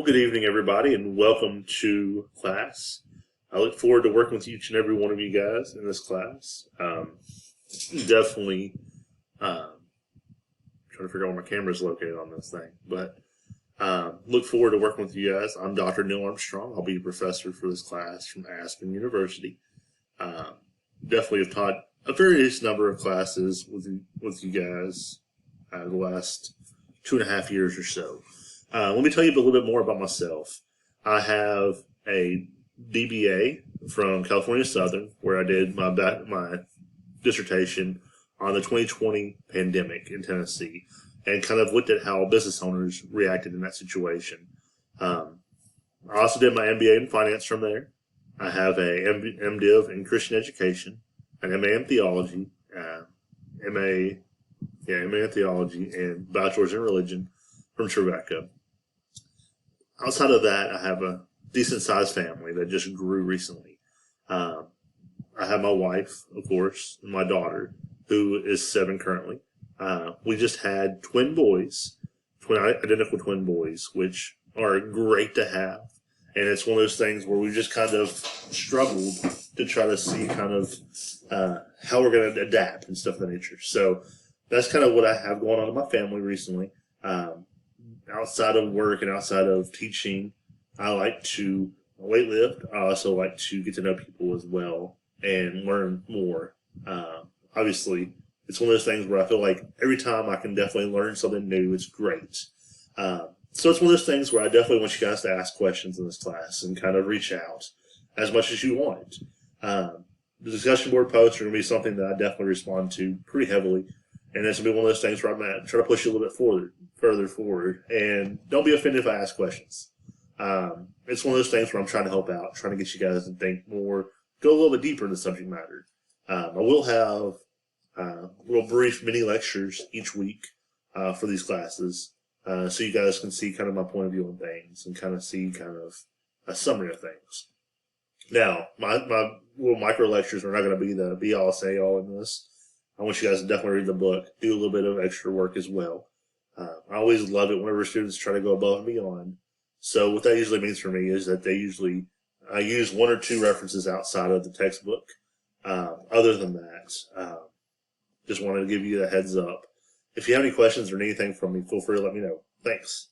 Good evening, everybody, and welcome to class. I look forward to working with each and every one of you guys in this class. Definitely trying to figure out where my camera is located on this thing, but look forward to working with you guys. I'm Dr. Neil Armstrong. I'll be a professor for this class from Aspen University. Definitely have taught a various number of classes with you guys the last 2.5 years or so. Let me tell you a little bit more about myself. I have a DBA from California Southern, where I did my dissertation on the 2020 pandemic in Tennessee, and kind of looked at how business owners reacted in that situation. I also did my MBA in finance from there. I have a MDiv in Christian education, an MA in theology, MA in theology, and bachelor's in religion from Tribeca. Outside of that, I have a decent-sized family that just grew recently. I have my wife, of course, and my daughter, who is 7 currently. We just had twin boys, identical twin boys, which are great to have. And it's one of those things where we just kind of struggled to try to see kind of how we're going to adapt and stuff of that nature. So that's kind of what I have going on in my family recently. Outside of work and outside of teaching, I like to weightlift. I also like to get to know people as well and learn more. Obviously, it's one of those things where I feel like every time I can definitely learn something new, it's great. So it's one of those things where I definitely want you guys to ask questions in this class and kind of reach out as much as you want. The discussion board posts are going to be something that I definitely respond to pretty heavily. And it's going to be one of those things where I'm going to try to push you a little bit further forward. And don't be offended if I ask questions. It's one of those things where I'm trying to help out, trying to get you guys to think more, go a little bit deeper in the subject matter. I will have little brief mini lectures each week for these classes, so you guys can see kind of my point of view on things and kind of see kind of a summary of things. Now, my little micro lectures are not going to be the be-all, say-all in this. I want you guys to definitely read the book, do a little bit of extra work as well. I always love it whenever students try to go above and beyond. So what that usually means for me is that I use 1 or 2 references outside of the textbook. Other than that, just wanted to give you a heads up. If you have any questions or anything from me, feel free to let me know. Thanks.